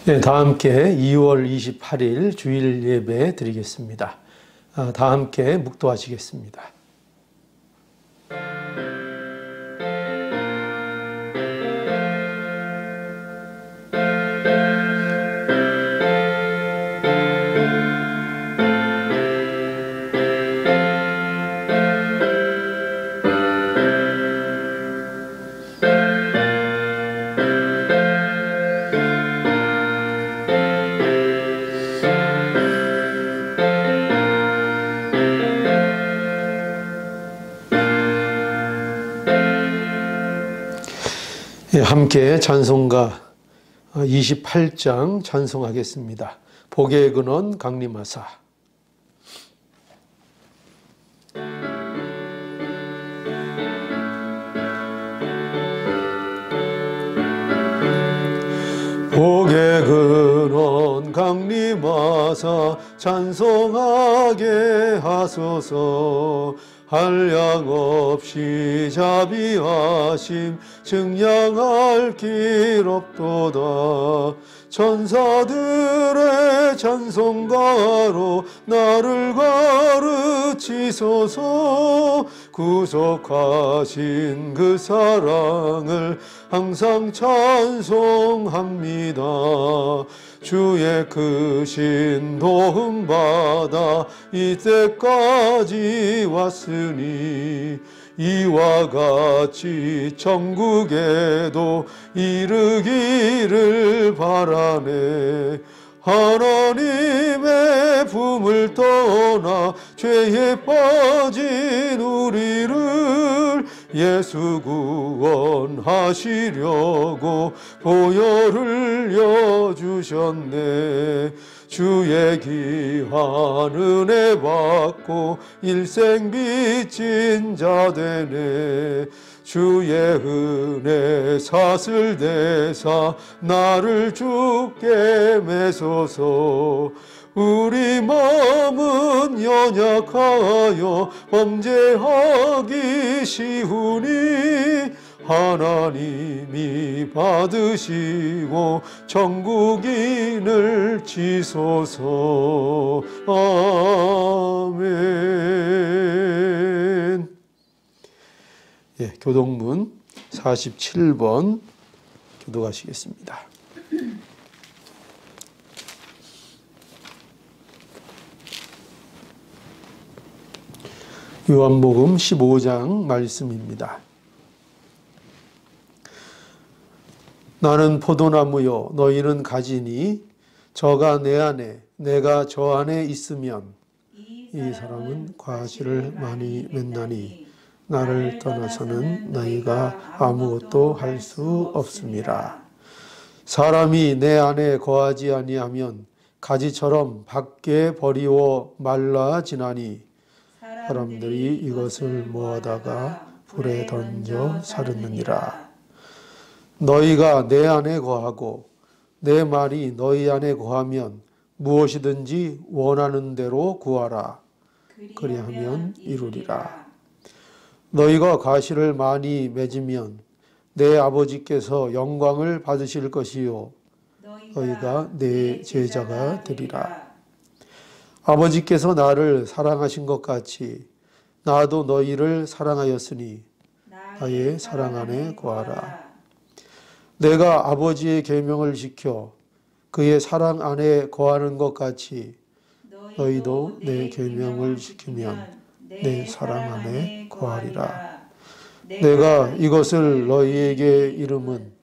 네, 다 함께 2월 28일 주일 예배 드리겠습니다. 다 함께 묵도하시겠습니다. 함께 찬송가 28장 찬송하겠습니다. 복의 근원 강림하사. 복의 근원 강림하사 찬송하게 하소서. 한량없이 자비하심 증량할 길 없도다. 천사들의 찬송가로 나를 가르치소서. 구속하신 그 사랑을 항상 찬송합니다. 주의 크신 도움 받아 이때까지 왔으니 이와 같이 천국에도 이르기를 바라네. 하나님의 품을 떠나 죄에 빠진 우리를 예수 구원하시려고 보혈을 여주셨네. 주의 귀한 은혜 받고 일생 빚진 자 되네. 주의 은혜 사슬 대사 나를 주께 매소서. 우리 마음은 연약하여 범죄하기 쉬우니 하나님이 받으시고 천국인을 지소서. 아멘. 예, 교동문 47번 교독하시겠습니다. 요한복음 15장 말씀입니다. 나는 포도나무요 너희는 가지니 저가 내 안에 내가 저 안에 있으면 이 사람은 과실을 많이 맺나니 나를 떠나서는 너희가 아무것도 할 수 없습니다. 사람이 내 안에 거하지 아니하면 가지처럼 밖에 버리워 말라지나니 사람들이 이것을 모아다가 불에 던져 사르느니라. 너희가 내 안에 거하고 내 말이 너희 안에 거하면 무엇이든지 원하는 대로 구하라. 그리하면 이루리라. 너희가 과실을 많이 맺으면 내 아버지께서 영광을 받으실 것이요 너희가 내 제자가 되리라. 아버지께서 나를 사랑하신 것 같이 나도 너희를 사랑하였으니 나의 사랑 안에 거하라. 내가 아버지의 계명을 지켜 그의 사랑 안에 거하는 것 같이 너희도 내 계명을 지키면 내 사랑 안에 거하리라. 내가 이것을 너희에게 이름은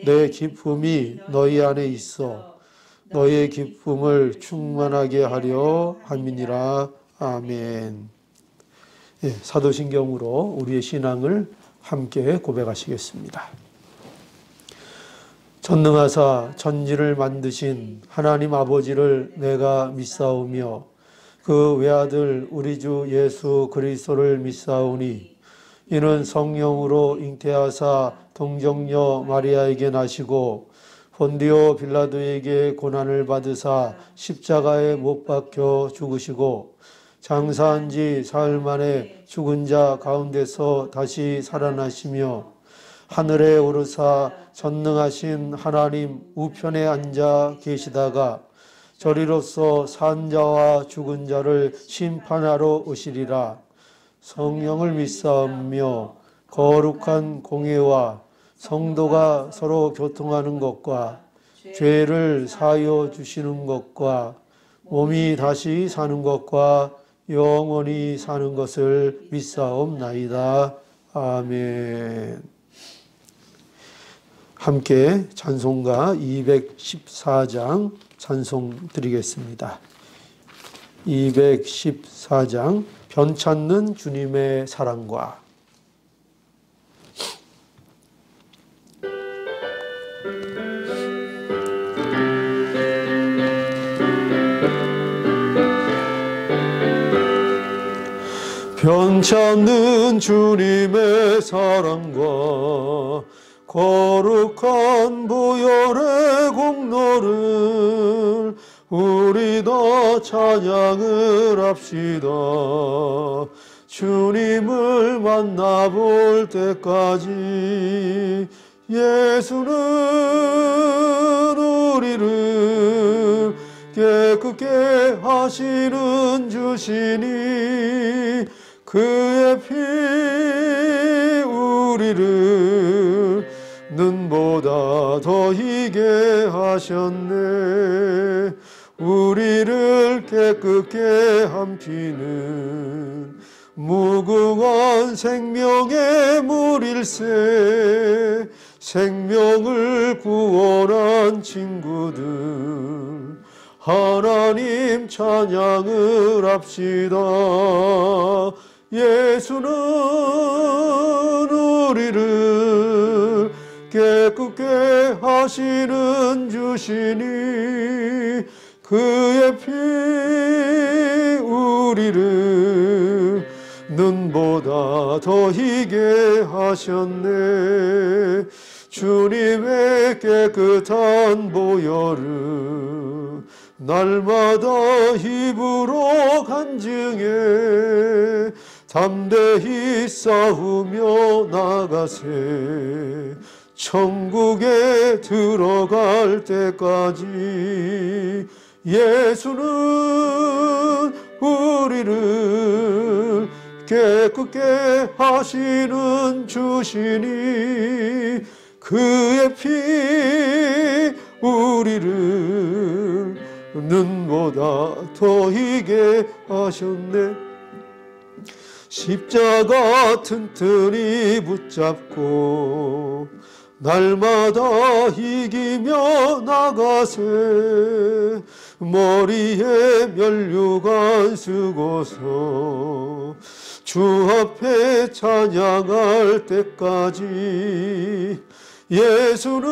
내 기쁨이 너희 안에 있어 너희의 기쁨을 충만하게 하려 함이니라. 아멘. 예, 사도신경으로 우리의 신앙을 함께 고백하시겠습니다. 전능하사 천지를 만드신 하나님 아버지를 내가 믿사오며 그 외아들 우리 주 예수 그리스도를 믿사오니 이는 성령으로 잉태하사 동정녀 마리아에게 나시고 본디오 빌라도에게 고난을 받으사 십자가에 못 박혀 죽으시고 장사한 지 사흘 만에 죽은 자 가운데서 다시 살아나시며 하늘에 오르사 전능하신 하나님 우편에 앉아 계시다가 저리로서 산 자와 죽은 자를 심판하러 오시리라. 성령을 믿사오며 거룩한 공회와 성도가 서로 교통하는 것과 죄를 사하여 주시는 것과 몸이 다시 사는 것과 영원히 사는 것을 믿사옵나이다. 아멘. 함께 찬송가 214장 찬송 드리겠습니다. 214장 변찮는 주님의 사랑과 변찮는 주님의 사랑과 거룩한 보혈의 공로를 우리 다 찬양을 합시다. 주님을 만나볼 때까지 예수는 우리를 깨끗게 하시는 주시니 그의 피 우리를 눈보다 더 희게 하셨네. 우리를 깨끗게 한 피는 무궁한 생명의 물일세. 생명을 구원한 친구들 하나님 찬양을 합시다. 예수는 우리를 깨끗게 하시는 주시니 그의 피 우리를 눈보다 더 희게 하셨네. 주님의 깨끗한 보혈을 날마다 입으로 간증해 담대히 싸우며 나가세. 천국에 들어갈 때까지 예수는 우리를 깨끗게 하시는 주시니 그의 피 우리를 눈보다 더 희게 하셨네. 십자가 튼튼히 붙잡고 날마다 이기며 나가세. 머리에 면류관 쓰고서 주 앞에 찬양할 때까지 예수는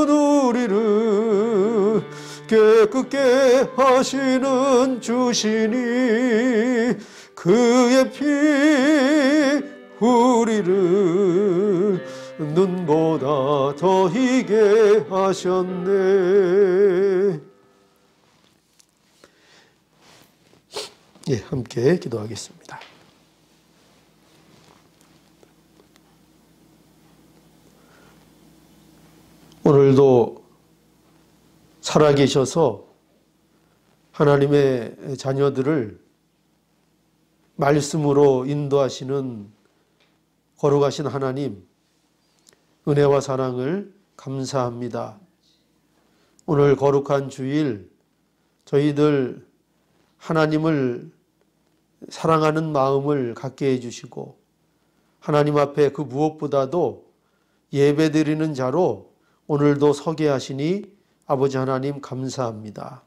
우리를 깨끗게 하시는 주시니 그의 피 우리를 눈보다 더 희게 하셨네. 예, 함께 기도하겠습니다. 오늘도 살아계셔서 하나님의 자녀들을 말씀으로 인도하시는 거룩하신 하나님, 은혜와 사랑을 감사합니다. 오늘 거룩한 주일 저희들 하나님을 사랑하는 마음을 갖게 해주시고 하나님 앞에 그 무엇보다도 예배드리는 자로 오늘도 서게 하시니 아버지 하나님 감사합니다.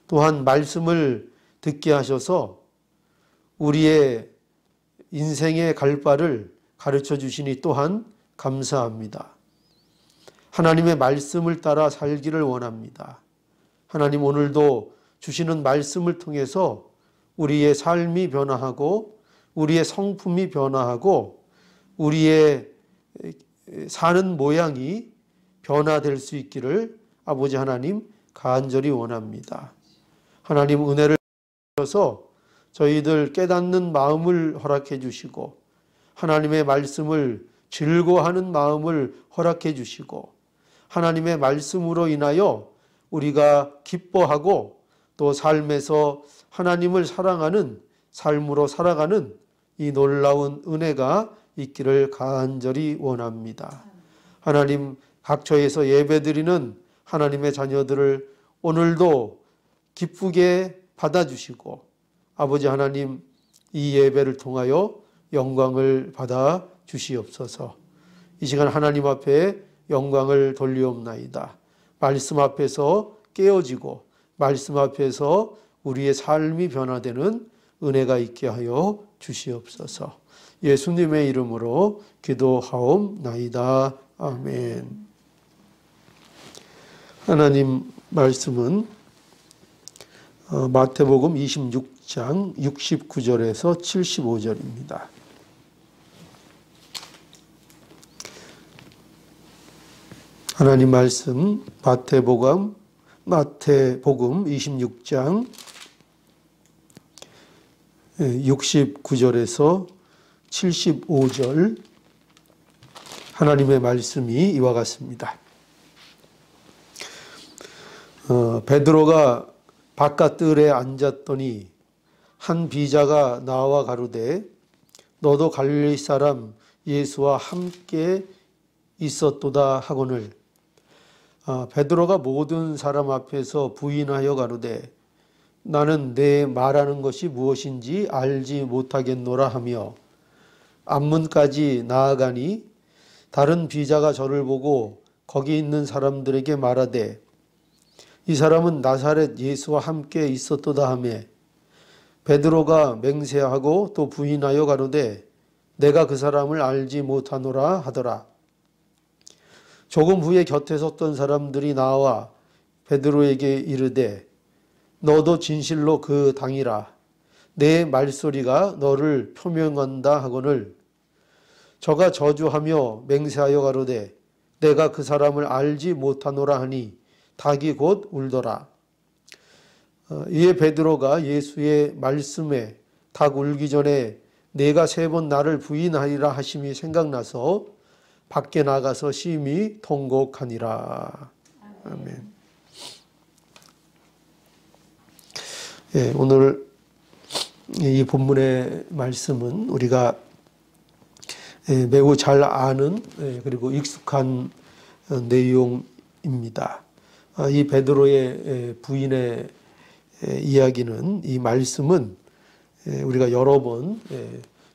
또한 말씀을 듣게 하셔서 우리의 인생의 갈 바를 가르쳐 주시니 또한 감사합니다. 하나님의 말씀을 따라 살기를 원합니다. 하나님 오늘도 주시는 말씀을 통해서 우리의 삶이 변화하고 우리의 성품이 변화하고 우리의 사는 모양이 변화될 수 있기를 아버지 하나님 간절히 원합니다. 하나님 은혜를 주셔서 저희들 깨닫는 마음을 허락해 주시고 하나님의 말씀을 즐거워하는 마음을 허락해 주시고 하나님의 말씀으로 인하여 우리가 기뻐하고 또 삶에서 하나님을 사랑하는 삶으로 살아가는 이 놀라운 은혜가 있기를 간절히 원합니다. 하나님, 각처에서 예배드리는 하나님의 자녀들을 오늘도 기쁘게 받아주시고 아버지 하나님, 이 예배를 통하여 영광을 받아 주시옵소서. 이 시간 하나님 앞에 영광을 돌리옵나이다. 말씀 앞에서 깨어지고 말씀 앞에서 우리의 삶이 변화되는 은혜가 있게 하여 주시옵소서. 예수님의 이름으로 기도하옵나이다. 아멘. 하나님 말씀은 마태복음 26장 69절에서 75절입니다. 하나님 말씀 마태복음 26장 69절에서 75절 하나님의 말씀이 이와 같습니다. 베드로가 바깥뜰에 앉았더니 한 비자가 나와 가로되 너도 갈릴리 사람 예수와 함께 있었도다 하거늘 베드로가 모든 사람 앞에서 부인하여 가로되 나는 내 말하는 것이 무엇인지 알지 못하겠노라 하며 앞문까지 나아가니 다른 비자가 저를 보고 거기 있는 사람들에게 말하되 이 사람은 나사렛 예수와 함께 있었도다 하며 베드로가 맹세하고 또 부인하여 가로되 내가 그 사람을 알지 못하노라 하더라. 조금 후에 곁에 섰던 사람들이 나와 베드로에게 이르되 너도 진실로 그 당이라 내 말소리가 너를 표명한다 하거늘 저가 저주하며 맹세하여 가로되 내가 그 사람을 알지 못하노라 하니 닭이 곧 울더라. 이에 베드로가 예수의 말씀에 닭 울기 전에 내가 3번 나를 부인하리라 하심이 생각나서 밖에 나가서 심히 통곡하니라. 아멘. 예, 오늘 이 본문의 말씀은 우리가 매우 잘 아는 그리고 익숙한 내용입니다. 이 베드로의 부인의 이야기는 이 말씀은 우리가 여러 번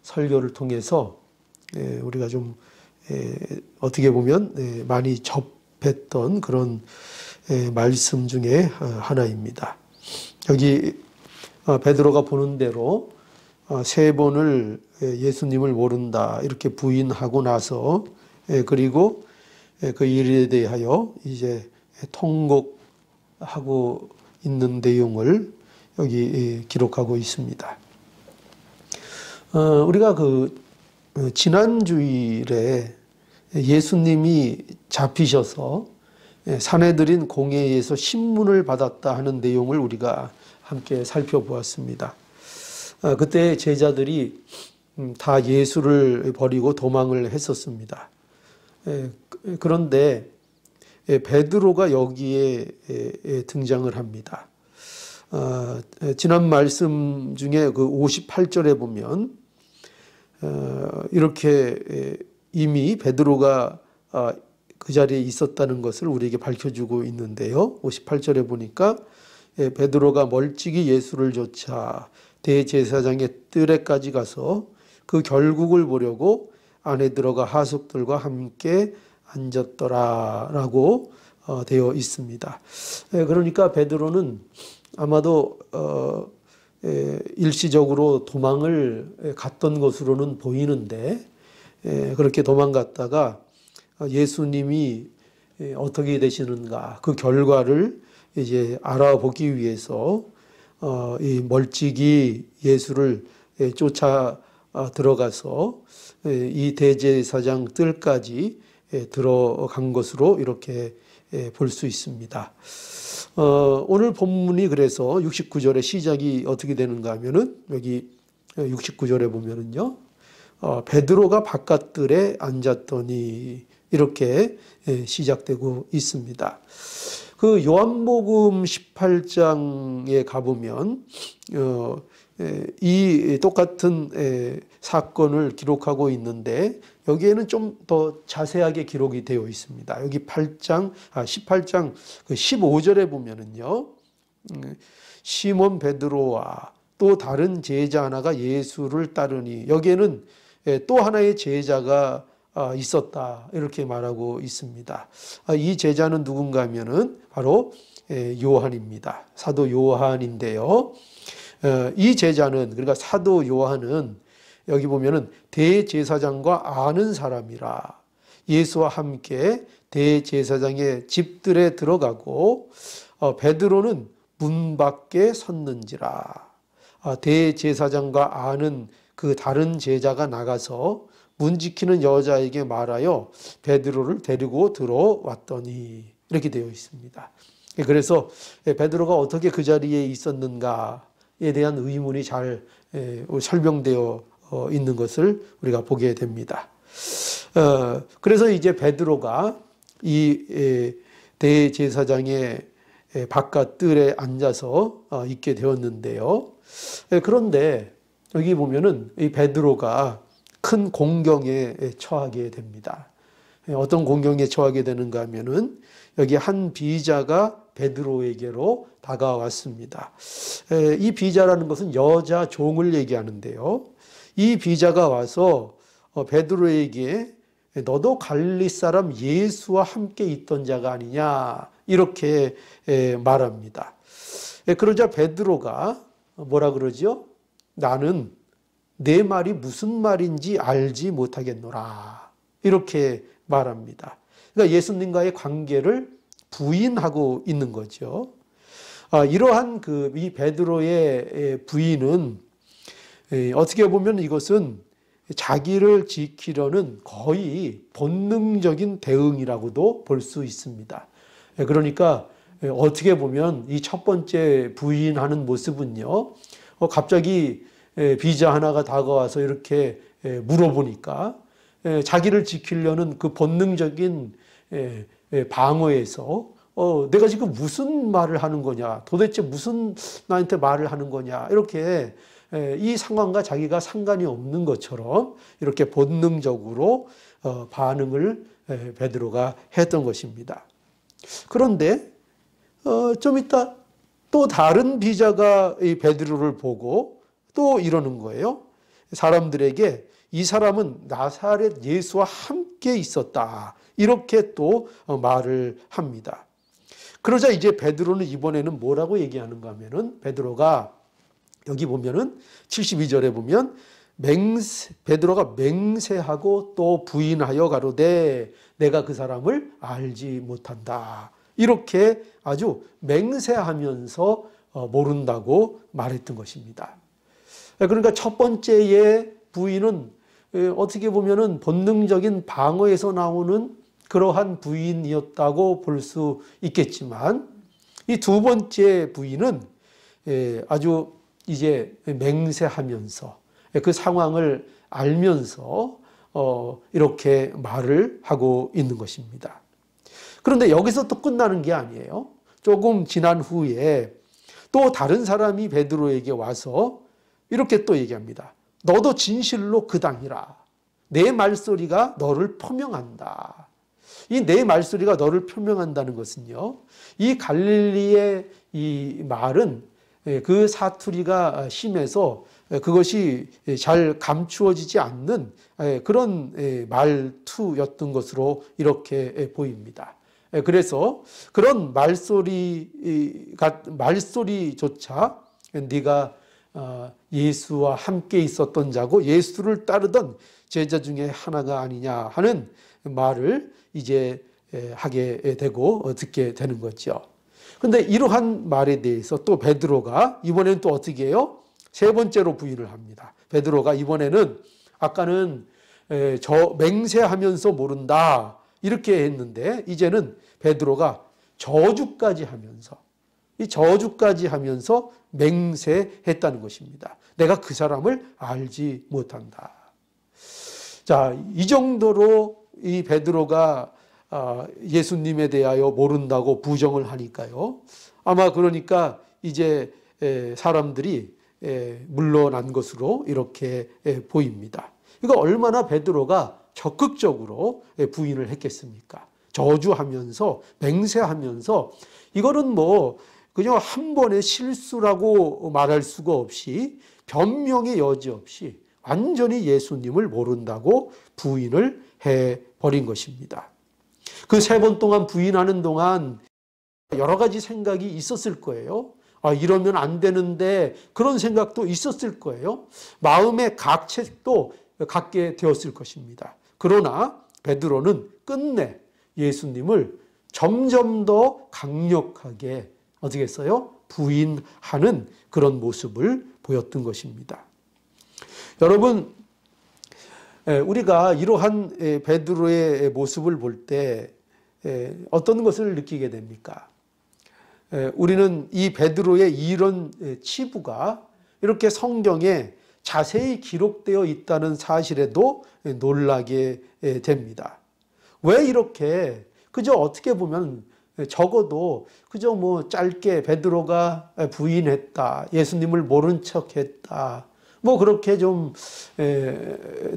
설교를 통해서 우리가 좀 어떻게 보면 많이 접했던 그런 말씀 중에 하나입니다. 여기 베드로가 보는 대로 3번을 예수님을 모른다 이렇게 부인하고 나서 그리고 그 일에 대하여 이제 통곡하고 있는 내용을 여기 기록하고 있습니다. 우리가 지난 주일에 예수님이 잡히셔서 산헤드린 공회에서 신문을 받았다 하는 내용을 우리가 함께 살펴보았습니다. 그때 제자들이 다 예수를 버리고 도망을 했었습니다. 그런데 베드로가 여기에 등장을 합니다. 지난 말씀 중에 그 58절에 보면 이렇게 이미 베드로가 그 자리에 있었다는 것을 우리에게 밝혀주고 있는데요. 58절에 보니까 베드로가 멀찍이 예수를 쫓아 대제사장의 뜰에까지 가서 그 결국을 보려고 안에 들어가 하숙들과 함께 앉았더라라고 되어 있습니다. 그러니까 베드로는 아마도 일시적으로 도망을 갔던 것으로는 보이는데 그렇게 도망갔다가 예수님이 어떻게 되시는가 그 결과를 이제 알아보기 위해서 이 멀찍이 예수를 쫓아 들어가서 이 대제사장 뜰까지 들어간 것으로 이렇게 볼 수 있습니다. 오늘 본문이 그래서 69절의 시작이 어떻게 되는가 하면은 여기 69절에 보면은요. 베드로가 바깥들에 앉았더니 이렇게 시작되고 있습니다. 그 요한복음 18장에 가보면 이 똑같은 사건을 기록하고 있는데 여기에는 좀 더 자세하게 기록이 되어 있습니다. 여기 18장 그 15절에 보면은요, 시몬 베드로와 또 다른 제자 하나가 예수를 따르니, 여기에는 또 하나의 제자가 있었다 이렇게 말하고 있습니다. 이 제자는 누군가 하면은 바로 요한입니다. 사도 요한인데요. 이 제자는, 그러니까 사도 요한은 여기 보면은 대제사장과 아는 사람이라 예수와 함께 대제사장의 집들에 들어가고 베드로는 문 밖에 섰는지라. 대제사장과 아는 그 다른 제자가 나가서 문 지키는 여자에게 말하여 베드로를 데리고 들어왔더니 이렇게 되어 있습니다. 그래서 베드로가 어떻게 그 자리에 있었는가에 대한 의문이 잘 설명되어 있는 것을 우리가 보게 됩니다. 그래서 이제 베드로가 이 대제사장의 바깥 뜰에 앉아서 있게 되었는데요. 그런데 여기 보면은 이 베드로가 큰 공경에 처하게 됩니다. 어떤 공경에 처하게 되는가 하면은 여기 한 비자가 베드로에게로 다가왔습니다. 이 비자라는 것은 여자 종을 얘기하는데요. 이 비자가 와서 베드로에게 너도 갈릴리 사람 예수와 함께 있던 자가 아니냐 이렇게 말합니다. 그러자 베드로가 뭐라 그러죠? 나는 내 말이 무슨 말인지 알지 못하겠노라 이렇게 말합니다. 그러니까 예수님과의 관계를 부인하고 있는 거죠. 이러한 이 베드로의 부인은 어떻게 보면 이것은 자기를 지키려는 거의 본능적인 대응이라고도 볼 수 있습니다. 그러니까 어떻게 보면 이 첫 번째 부인하는 모습은요, 갑자기 비자 하나가 다가와서 이렇게 물어보니까 자기를 지키려는 그 본능적인 방어에서 내가 지금 무슨 말을 하는 거냐, 도대체 무슨 나한테 말을 하는 거냐, 이렇게 이 상황과 자기가 상관이 없는 것처럼 이렇게 본능적으로 반응을 베드로가 했던 것입니다. 그런데 좀 이따 또 다른 비자가 이 베드로를 보고 또 이러는 거예요. 사람들에게 이 사람은 나사렛 예수와 함께 있었다 이렇게 또 말을 합니다. 그러자 이제 베드로는 이번에는 뭐라고 얘기하는가 하면은 베드로가 여기 보면은 72절에 보면 베드로가 맹세하고 또 부인하여 가로되 내가 그 사람을 알지 못한다. 이렇게 아주 맹세하면서 모른다고 말했던 것입니다. 그러니까 첫 번째의 부인은 어떻게 보면은 본능적인 방어에서 나오는 그러한 부인이었다고 볼 수 있겠지만 이 두 번째 부인은 아주 이제 맹세하면서 그 상황을 알면서 이렇게 말을 하고 있는 것입니다. 그런데 여기서 또 끝나는 게 아니에요. 조금 지난 후에 또 다른 사람이 베드로에게 와서 이렇게 또 얘기합니다. 너도 진실로 그 당이라. 내 말소리가 너를 표명한다. 이 내 말소리가 너를 표명한다는 것은요, 이 갈릴리의 이 말은 그 사투리가 심해서 그것이 잘 감추어지지 않는 그런 말투였던 것으로 이렇게 보입니다. 그래서 그런 말소리조차 네가 예수와 함께 있었던 자고 예수를 따르던 제자 중에 하나가 아니냐 하는 말을 이제 하게 되고 듣게 되는 거죠. 그런데 이러한 말에 대해서 또 베드로가 이번에는 또 어떻게 해요? 세 번째로 부인을 합니다. 베드로가 이번에는 아까는 맹세하면서 모른다 이렇게 했는데 이제는 베드로가 저주까지 하면서 맹세했다는 것입니다. 내가 그 사람을 알지 못한다. 자, 이 정도로 이 베드로가 예수님에 대하여 모른다고 부정을 하니까요. 아마 그러니까 이제 사람들이 물러난 것으로 이렇게 보입니다. 그러니까 얼마나 베드로가 적극적으로 부인을 했겠습니까? 저주하면서 맹세하면서 이거는 뭐 그냥 한 번의 실수라고 말할 수가 없이 변명의 여지 없이 완전히 예수님을 모른다고 부인을 해버린 것입니다. 그 3번 동안 부인하는 동안 여러 가지 생각이 있었을 거예요. 이러면 안 되는데 그런 생각도 있었을 거예요. 마음의 각책도 갖게 되었을 것입니다. 그러나 베드로는 끝내 예수님을 점점 더 강력하게 어떻게 했어요? 부인하는 그런 모습을 보였던 것입니다. 여러분, 우리가 이러한 베드로의 모습을 볼 때 어떤 것을 느끼게 됩니까? 우리는 이 베드로의 이런 치부가 이렇게 성경에 자세히 기록되어 있다는 사실에도 놀라게 됩니다. 왜 이렇게 그저 어떻게 보면 적어도 그저 뭐 짧게 베드로가 부인했다, 예수님을 모른 척했다, 뭐 그렇게 좀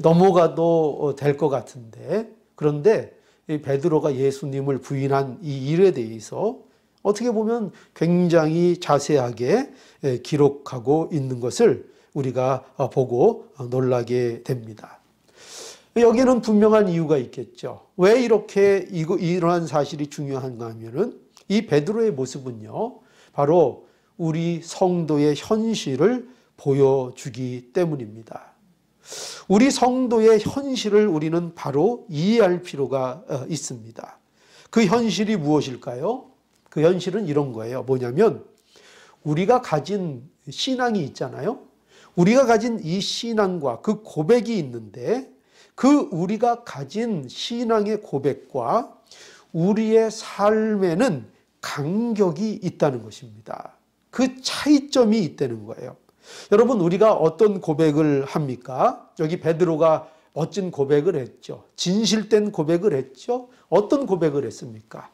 넘어가도 될 것 같은데, 그런데 베드로가 예수님을 부인한 이 일에 대해서 어떻게 보면 굉장히 자세하게 기록하고 있는 것을 우리가 보고 놀라게 됩니다. 여기는 분명한 이유가 있겠죠. 왜 이렇게 이러한 사실이 중요한가 하면은 이 베드로의 모습은요, 바로 우리 성도의 현실을 보여주기 때문입니다. 우리 성도의 현실을 우리는 바로 이해할 필요가 있습니다. 그 현실이 무엇일까요? 그 현실은 이런 거예요. 뭐냐면 우리가 가진 신앙이 있잖아요. 우리가 가진 이 신앙과 그 고백이 있는데 그 우리가 가진 신앙의 고백과 우리의 삶에는 간격이 있다는 것입니다. 그 차이점이 있다는 거예요. 여러분, 우리가 어떤 고백을 합니까? 여기 베드로가 멋진 고백을 했죠. 진실된 고백을 했죠. 어떤 고백을 했습니까?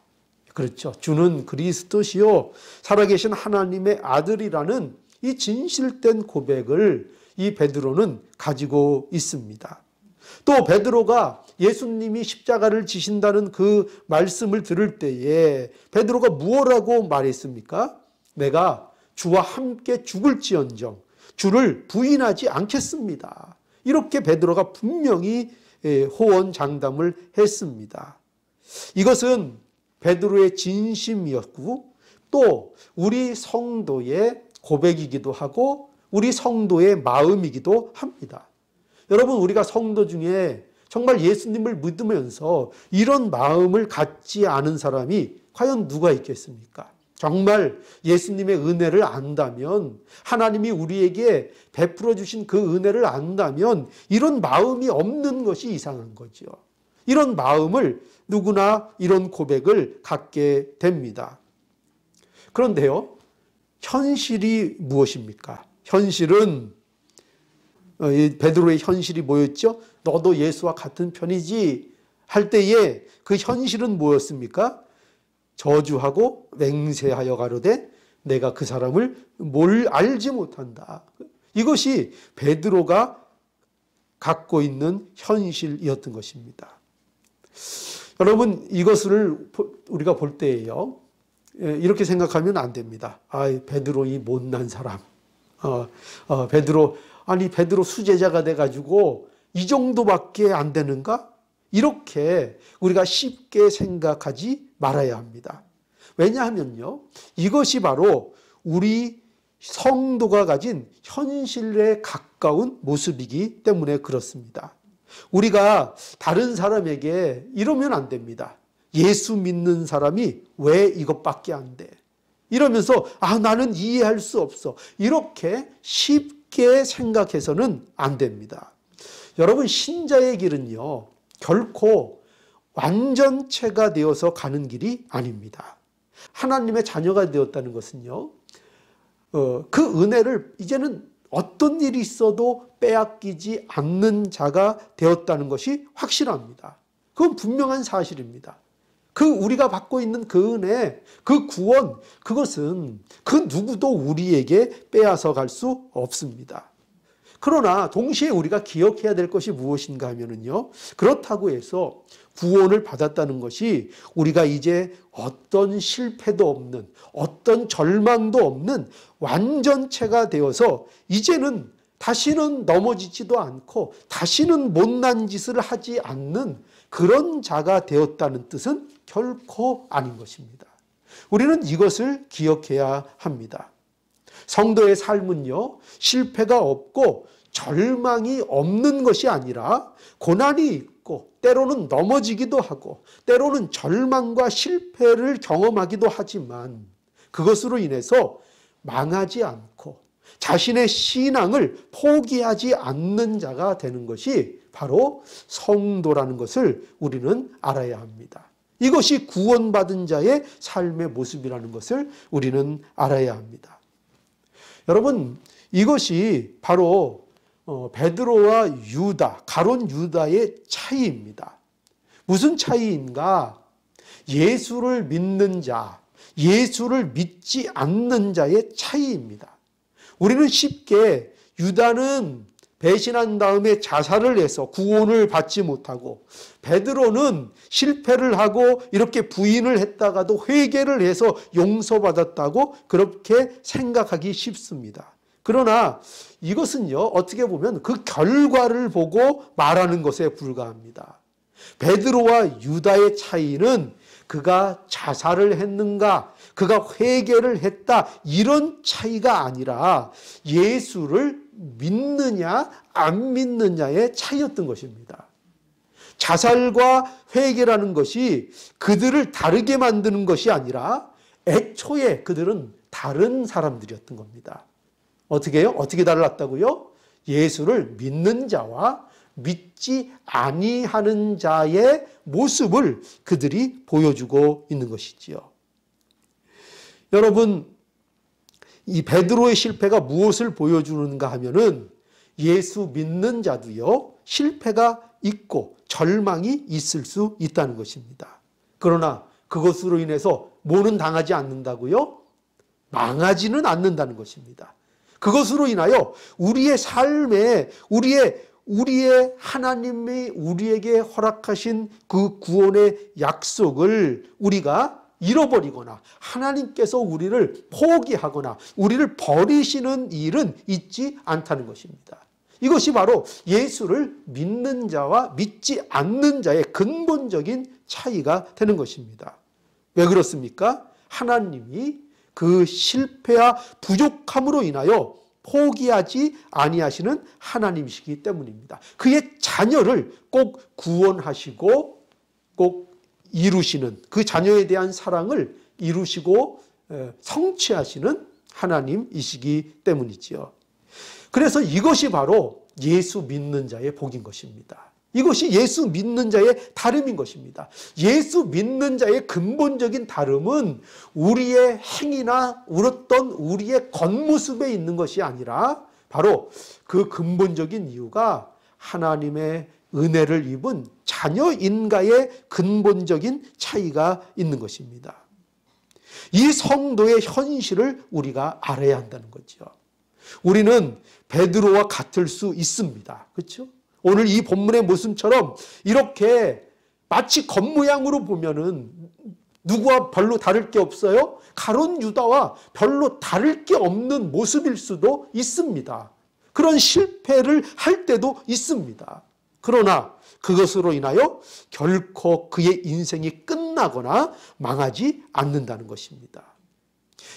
그렇죠. 주는 그리스도시요 살아계신 하나님의 아들이라는 이 진실된 고백을 이 베드로는 가지고 있습니다. 또 베드로가 예수님이 십자가를 지신다는 그 말씀을 들을 때에 베드로가 무엇라고 말했습니까? 내가 주와 함께 죽을지언정 주를 부인하지 않겠습니다. 이렇게 베드로가 분명히 호언장담을 했습니다. 이것은 베드로의 진심이었고 또 우리 성도의 고백이기도 하고 우리 성도의 마음이기도 합니다. 여러분, 우리가 성도 중에 정말 예수님을 믿으면서 이런 마음을 갖지 않은 사람이 과연 누가 있겠습니까? 정말 예수님의 은혜를 안다면, 하나님이 우리에게 베풀어 주신 그 은혜를 안다면 이런 마음이 없는 것이 이상한 거죠. 이런 마음을 누구나 이런 고백을 갖게 됩니다. 그런데요, 현실이 무엇입니까? 현실은 베드로의 현실이 뭐였죠? 너도 예수와 같은 편이지 할 때에 그 현실은 뭐였습니까? 저주하고 맹세하여 가로되 내가 그 사람을 뭘 알지 못한다. 이것이 베드로가 갖고 있는 현실이었던 것입니다. 여러분, 이것을 우리가 볼 때에요, 이렇게 생각하면 안 됩니다. 베드로 이 못난 사람. 베드로 수제자가 돼가지고 이 정도밖에 안 되는가? 이렇게 우리가 쉽게 생각하지 말아야 합니다. 왜냐하면요, 이것이 바로 우리 성도가 가진 현실에 가까운 모습이기 때문에 그렇습니다. 우리가 다른 사람에게 이러면 안 됩니다. 예수 믿는 사람이 왜 이것밖에 안 돼? 이러면서 나는 이해할 수 없어. 이렇게 쉽게 생각해서는 안 됩니다. 여러분, 신자의 길은요, 결코 완전체가 되어서 가는 길이 아닙니다. 하나님의 자녀가 되었다는 것은요, 그 은혜를 이제는 어떤 일이 있어도 빼앗기지 않는 자가 되었다는 것이 확실합니다. 그건 분명한 사실입니다. 그 우리가 받고 있는 그 은혜, 그 구원, 그것은 그 누구도 우리에게 빼앗아 갈 수 없습니다. 그러나 동시에 우리가 기억해야 될 것이 무엇인가 하면요, 그렇다고 해서 구원을 받았다는 것이 우리가 이제 어떤 실패도 없는, 어떤 절망도 없는 완전체가 되어서 이제는 다시는 넘어지지도 않고 다시는 못난 짓을 하지 않는 그런 자가 되었다는 뜻은 결코 아닌 것입니다. 우리는 이것을 기억해야 합니다. 성도의 삶은요, 실패가 없고 절망이 없는 것이 아니라 고난이 있고 때로는 넘어지기도 하고 때로는 절망과 실패를 경험하기도 하지만 그것으로 인해서 망하지 않고 자신의 신앙을 포기하지 않는 자가 되는 것이 바로 성도라는 것을 우리는 알아야 합니다. 이것이 구원받은 자의 삶의 모습이라는 것을 우리는 알아야 합니다. 여러분, 이것이 바로 베드로와 유다, 가룟 유다의 차이입니다. 무슨 차이인가? 예수를 믿는 자, 예수를 믿지 않는 자의 차이입니다. 우리는 쉽게 유다는 배신한 다음에 자살을 해서 구원을 받지 못하고 베드로는 실패를 하고 이렇게 부인을 했다가도 회개를 해서 용서받았다고 그렇게 생각하기 쉽습니다. 그러나 이것은요, 어떻게 보면 그 결과를 보고 말하는 것에 불과합니다. 베드로와 유다의 차이는 그가 자살을 했는가, 그가 회개를 했다, 이런 차이가 아니라 예수를 믿느냐 안 믿느냐의 차이였던 것입니다. 자살과 회개라는 것이 그들을 다르게 만드는 것이 아니라 애초에 그들은 다른 사람들이었던 겁니다. 어떻게 해요? 어떻게 달랐다고요? 예수를 믿는 자와 믿지 아니하는 자의 모습을 그들이 보여주고 있는 것이지요. 여러분, 이 베드로의 실패가 무엇을 보여주는가 하면은 예수 믿는 자도요, 실패가 있고 절망이 있을 수 있다는 것입니다. 그러나 그것으로 인해서 뭐는 당하지 않는다고요? 망하지는 않는다는 것입니다. 그것으로 인하여 우리의 삶에 우리의 하나님이 우리에게 허락하신 그 구원의 약속을 우리가 잃어버리거나 하나님께서 우리를 포기하거나 우리를 버리시는 일은 있지 않다는 것입니다. 이것이 바로 예수를 믿는 자와 믿지 않는 자의 근본적인 차이가 되는 것입니다. 왜 그렇습니까? 하나님이 그 실패와 부족함으로 인하여 포기하지 아니하시는 하나님이시기 때문입니다. 그의 자녀를 꼭 구원하시고 꼭 이루시는, 그 자녀에 대한 사랑을 이루시고 성취하시는 하나님이시기 때문이지요. 그래서 이것이 바로 예수 믿는 자의 복인 것입니다. 이것이 예수 믿는 자의 다름인 것입니다. 예수 믿는 자의 근본적인 다름은 우리의 행위나 어떤 우리의 겉모습에 있는 것이 아니라 바로 그 근본적인 이유가 하나님의 은혜를 입은 자녀인가의 근본적인 차이가 있는 것입니다. 이 성도의 현실을 우리가 알아야 한다는 거죠. 우리는 베드로와 같을 수 있습니다. 그렇죠? 오늘 이 본문의 모습처럼 이렇게 마치 겉모양으로 보면은 누구와 별로 다를 게 없어요? 가룟 유다와 별로 다를 게 없는 모습일 수도 있습니다. 그런 실패를 할 때도 있습니다. 그러나 그것으로 인하여 결코 그의 인생이 끝나거나 망하지 않는다는 것입니다.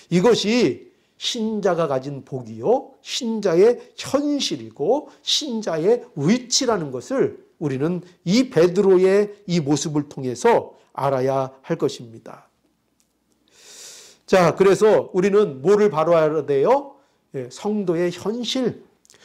이것이 신자가 가진 복이요, 신자의 현실이고 신자의 위치라는 것을 우리는 이 베드로의 이 모습을 통해서 알아야 할 것입니다. 자, 그래서 우리는 뭐를 바로 알아야 돼요? 성도의 현실,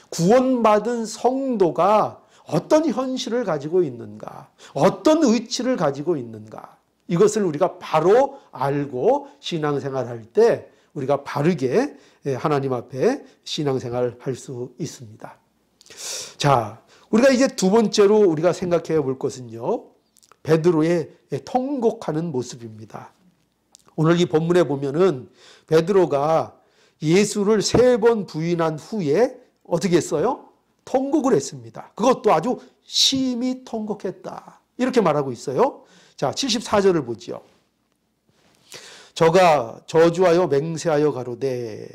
구원받은 성도가 어떤 현실을 가지고 있는가, 어떤 위치를 가지고 있는가, 이것을 우리가 바로 알고 신앙생활할 때 우리가 바르게 하나님 앞에 신앙생활 할 수 있습니다. 자, 우리가 이제 두 번째로 우리가 생각해 볼 것은요, 베드로의 통곡하는 모습입니다. 오늘 이 본문에 보면은 베드로가 예수를 3번 부인한 후에 어떻게 했어요? 통곡을 했습니다. 그것도 아주 심히 통곡했다, 이렇게 말하고 있어요. 자, 74절을 보죠. 저가 저주하여 맹세하여 가로되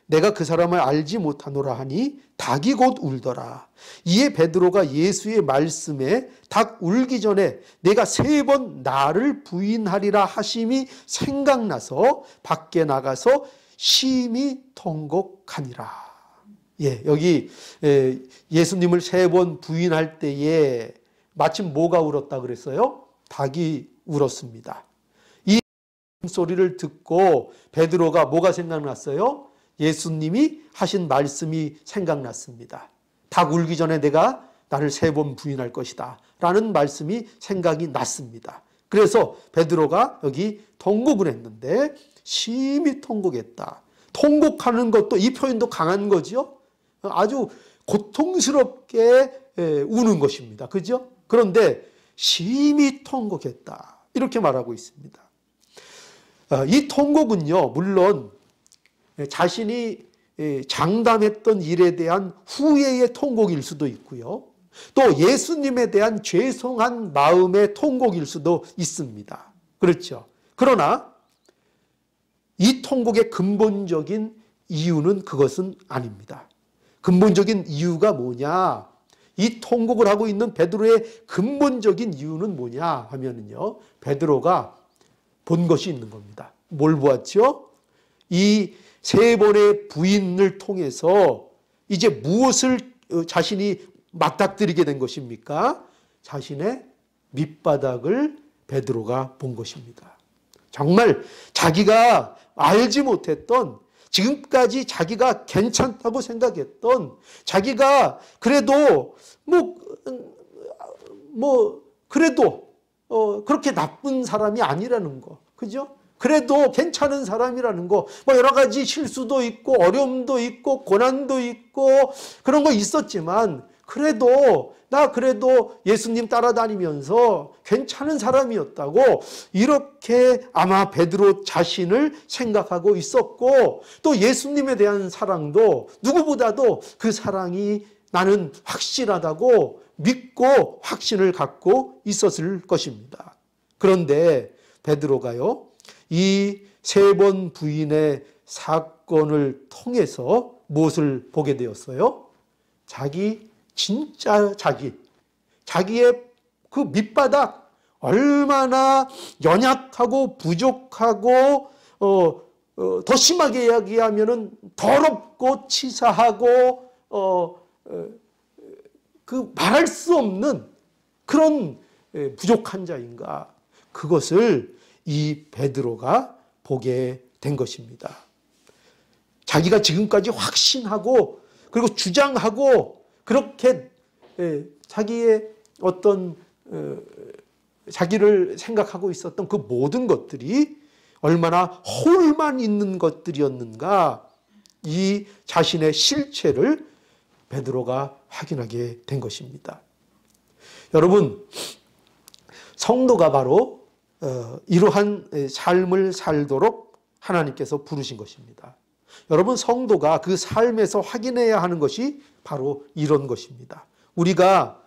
내가 그 사람을 알지 못하노라 하니 닭이 곧 울더라. 이에 베드로가 예수의 말씀에 닭 울기 전에 내가 3번 나를 부인하리라 하심이 생각나서 밖에 나가서 심히 통곡하니라. 예, 여기 예수님을 3번 부인할 때에 마침 뭐가 울었다 그랬어요? 닭이 울었습니다. 이 소리를 듣고 베드로가 뭐가 생각났어요? 예수님이 하신 말씀이 생각났습니다. 닭 울기 전에 내가 나를 3번 부인할 것이다 라는 말씀이 생각이 났습니다. 그래서 베드로가 여기 통곡을 했는데 심히 통곡했다. 통곡하는 것도, 이 표현도 강한 거죠. 아주 고통스럽게 우는 것입니다. 그죠? 그런데 심히 통곡했다, 이렇게 말하고 있습니다. 이 통곡은요, 물론 자신이 장담했던 일에 대한 후회의 통곡일 수도 있고요, 또 예수님에 대한 죄송한 마음의 통곡일 수도 있습니다. 그렇죠? 그러나 이 통곡의 근본적인 이유는 그것은 아닙니다. 근본적인 이유가 뭐냐? 이 통곡을 하고 있는 베드로의 근본적인 이유는 뭐냐 하면은요, 베드로가 본 것이 있는 겁니다. 뭘 보았죠? 이 3번의 부인을 통해서 이제 무엇을 자신이 맞닥뜨리게 된 것입니까? 자신의 밑바닥을 베드로가 본 것입니다. 정말 자기가 알지 못했던, 지금까지 자기가 괜찮다고 생각했던, 자기가 그래도 그래도 그렇게 나쁜 사람이 아니라는 거, 그죠? 그래도 괜찮은 사람이라는 거, 여러 가지 실수도 있고 어려움도 있고 고난도 있고 그런 거 있었지만 나 그래도 예수님 따라다니면서 괜찮은 사람이었다고, 이렇게 아마 베드로 자신을 생각하고 있었고, 또 예수님에 대한 사랑도 누구보다도 그 사랑이 나는 확실하다고 믿고 확신을 갖고 있었을 것입니다. 그런데 베드로가요, 이 3번 부인의 사건을 통해서 무엇을 보게 되었어요? 진짜 자기의 그 밑바닥, 얼마나 연약하고 부족하고 더 심하게 이야기하면은 더럽고 치사하고 그 말할 수 없는 그런 부족한 자인가, 그것을 이 베드로가 보게 된 것입니다. 자기가 지금까지 확신하고 그리고 주장하고 그렇게 자기의 어떤 자기를 생각하고 있었던 그 모든 것들이 얼마나 허울만 있는 것들이었는가, 이 자신의 실체를 베드로가 확인하게 된 것입니다. 여러분, 성도가 바로 이러한 삶을 살도록 하나님께서 부르신 것입니다. 여러분, 성도가 그 삶에서 확인해야 하는 것이 바로 이런 것입니다. 우리가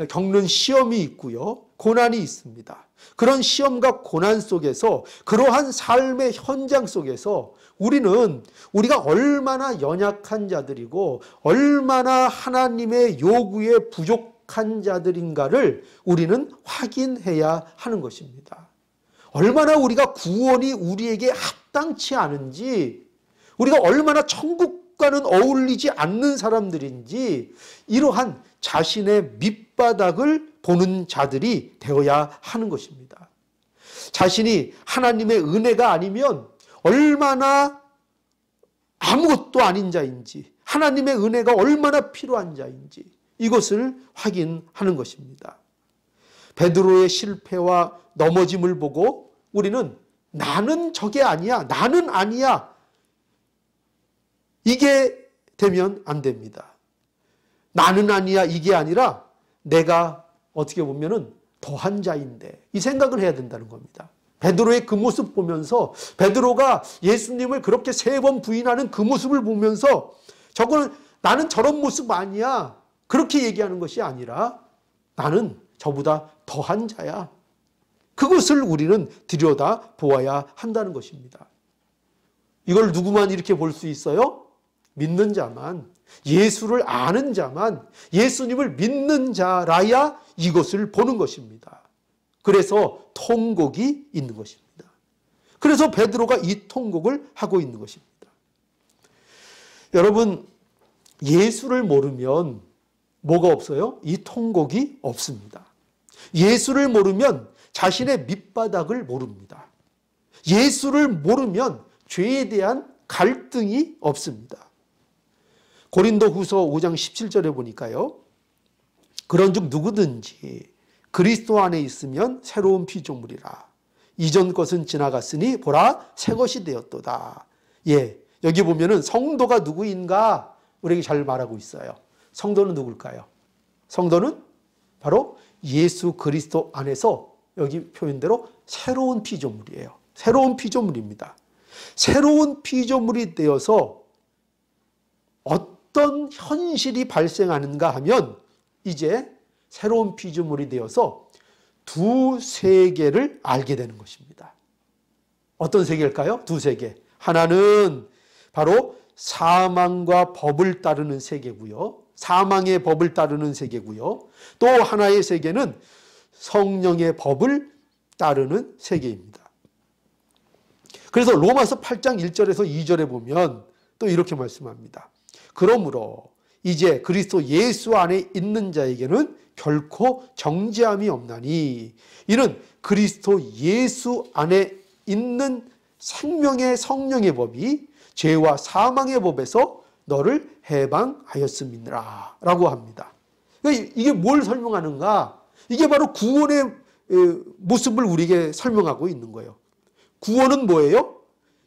겪는 시험이 있고요, 고난이 있습니다. 그런 시험과 고난 속에서, 그러한 삶의 현장 속에서 우리가 얼마나 연약한 자들이고 얼마나 하나님의 요구에 부족한 자들인가를 우리는 확인해야 하는 것입니다. 얼마나 우리가 구원이 우리에게 합당치 않은지, 우리가 얼마나 천국과는 어울리지 않는 사람들인지, 이러한 자신의 밑바닥을 보는 자들이 되어야 하는 것입니다. 자신이 하나님의 은혜가 아니면 얼마나 아무것도 아닌 자인지, 하나님의 은혜가 얼마나 필요한 자인지, 이것을 확인하는 것입니다. 베드로의 실패와 넘어짐을 보고 우리는 나는 저게 아니야, 나는 아니야, 이게 되면 안 됩니다. 나는 아니야 이게 아니라 내가 어떻게 보면은 더한 자인데 이 생각을 해야 된다는 겁니다. 베드로의 그 모습 보면서 베드로가 예수님을 그렇게 3번 부인하는 그 모습을 보면서 저거는 나는 저런 모습 아니야 그렇게 얘기하는 것이 아니라 나는 저보다 더한 자야. 그것을 우리는 들여다 보아야 한다는 것입니다. 이걸 누구만 이렇게 볼 수 있어요? 믿는 자만, 예수를 아는 자만, 예수님을 믿는 자라야 이것을 보는 것입니다. 그래서 통곡이 있는 것입니다. 그래서 베드로가 이 통곡을 하고 있는 것입니다. 여러분, 예수를 모르면 뭐가 없어요? 이 통곡이 없습니다. 예수를 모르면 자신의 밑바닥을 모릅니다. 예수를 모르면 죄에 대한 갈등이 없습니다. 고린도후서 5장 17절에 보니까요. 그런즉 누구든지 그리스도 안에 있으면 새로운 피조물이라. 이전 것은 지나갔으니 보라 새 것이 되었도다. 예, 여기 보면은 성도가 누구인가 우리에게 잘 말하고 있어요. 성도는 누굴까요? 성도는 바로 예수 그리스도 안에서 여기 표현대로 새로운 피조물이에요. 새로운 피조물입니다. 새로운 피조물이 되어서 어떤 현실이 발생하는가 하면 이제 새로운 피조물이 되어서 두 세계를 알게 되는 것입니다. 어떤 세계일까요? 두 세계. 하나는 바로 사망과 법을 따르는 세계고요. 사망의 법을 따르는 세계고요. 또 하나의 세계는 성령의 법을 따르는 세계입니다. 그래서 로마서 8장 1절에서 2절에 보면 또 이렇게 말씀합니다. 그러므로 이제 그리스도 예수 안에 있는 자에게는 결코 정죄함이 없나니 이는 그리스도 예수 안에 있는 생명의 성령의 법이 죄와 사망의 법에서 너를 해방하였음이니라 라고 합니다. 이게 뭘 설명하는가? 이게 바로 구원의 모습을 우리에게 설명하고 있는 거예요. 구원은 뭐예요?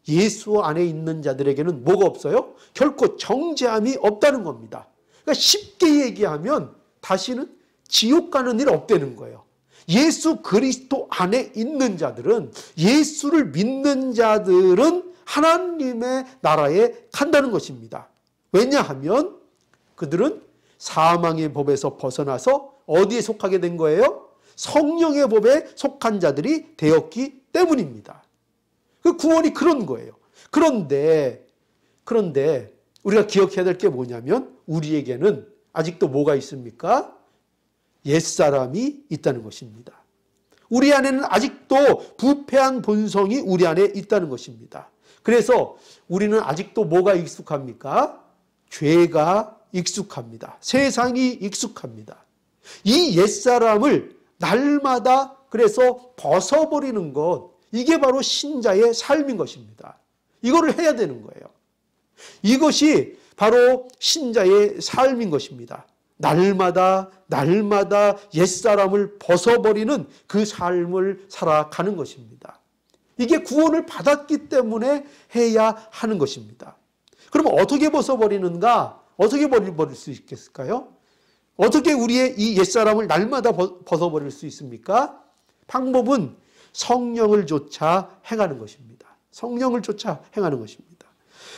예수 안에 있는 자들에게는 뭐가 없어요? 결코 정죄함이 없다는 겁니다. 그러니까 쉽게 얘기하면 다시는 지옥 가는 일 없다는 거예요. 예수 그리스도 안에 있는 자들은, 예수를 믿는 자들은 하나님의 나라에 간다는 것입니다. 왜냐하면 그들은 사망의 법에서 벗어나서 어디에 속하게 된 거예요? 성령의 법에 속한 자들이 되었기 때문입니다. 그 구원이 그런 거예요. 그런데 우리가 기억해야 될 게 뭐냐면 우리에게는 아직도 뭐가 있습니까? 옛사람이 있다는 것입니다. 우리 안에는 아직도 부패한 본성이 우리 안에 있다는 것입니다. 그래서 우리는 아직도 뭐가 익숙합니까? 죄가 익숙합니다. 세상이 익숙합니다. 이 옛사람을 날마다 그래서 벗어버리는 것, 이게 바로 신자의 삶인 것입니다. 이거를 해야 되는 거예요. 이것이 바로 신자의 삶인 것입니다. 날마다 옛사람을 벗어버리는 그 삶을 살아가는 것입니다. 이게 구원을 받았기 때문에 해야 하는 것입니다. 그럼 어떻게 벗어버리는가? 어떻게 버릴 수 있겠을까요? 어떻게 우리의 이 옛사람을 날마다 벗어버릴 수 있습니까? 방법은 성령을 쫓아 행하는 것입니다. 성령을 쫓아 행하는 것입니다.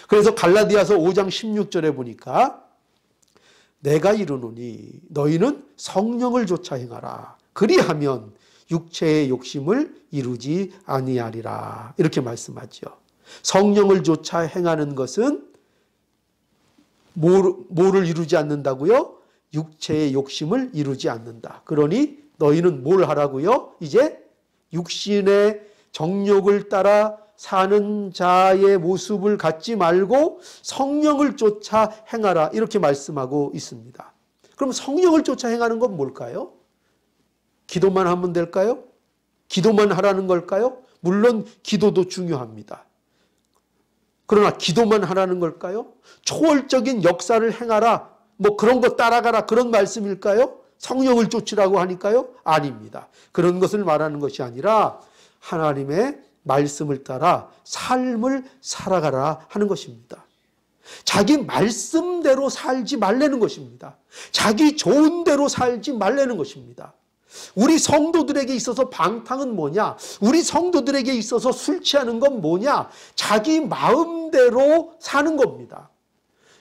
그래서 갈라디아서 5장 16절에 보니까 내가 이르노니 너희는 성령을 쫓아 행하라. 그리하면 육체의 욕심을 이루지 아니하리라. 이렇게 말씀하죠. 성령을 쫓아 행하는 것은 뭐를 이루지 않는다고요? 육체의 욕심을 이루지 않는다. 그러니 너희는 뭘 하라고요? 이제 육신의 정욕을 따라 사는 자의 모습을 갖지 말고 성령을 쫓아 행하라. 이렇게 말씀하고 있습니다. 그럼 성령을 쫓아 행하는 건 뭘까요? 기도만 하면 될까요? 기도만 하라는 걸까요? 물론 기도도 중요합니다. 그러나 기도만 하라는 걸까요? 초월적인 역사를 행하라, 뭐 그런 거 따라가라, 그런 말씀일까요? 성령을 쫓으라고 하니까요? 아닙니다. 그런 것을 말하는 것이 아니라 하나님의 말씀을 따라 삶을 살아가라 하는 것입니다. 자기 말씀대로 살지 말라는 것입니다. 자기 좋은 대로 살지 말라는 것입니다. 우리 성도들에게 있어서 방탕은 뭐냐? 우리 성도들에게 있어서 술 취하는 건 뭐냐? 자기 마음대로 사는 겁니다.